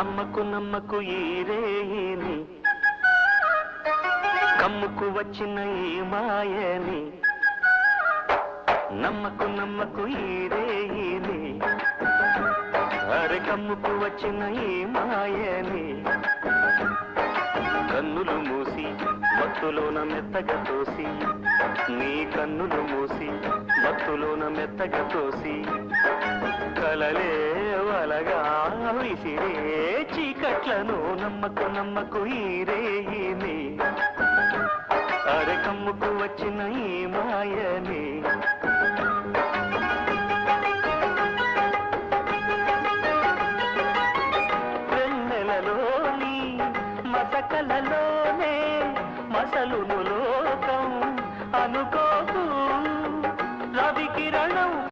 నమ్మకు నమ్మకు ఈ రేయిని కమ్ముకు వచ్చిన ఈ మాయని నమ్మకు నమ్మకు ఈ రేయిని అరే కమ్ముకు వచ్చిన ఈ మాయని కన్నులు మూసి మత్తులోన మెత్తగా తోసి నీ కన్నులు మూసి మత్తులోన మెత్తగా తోసి కలలే వలగా విసిరే చీకట్లను నమ్మకు నమ్మకు ఈ రేయిని అరే కమ్ముకు వచ్చిన ఈ మాయని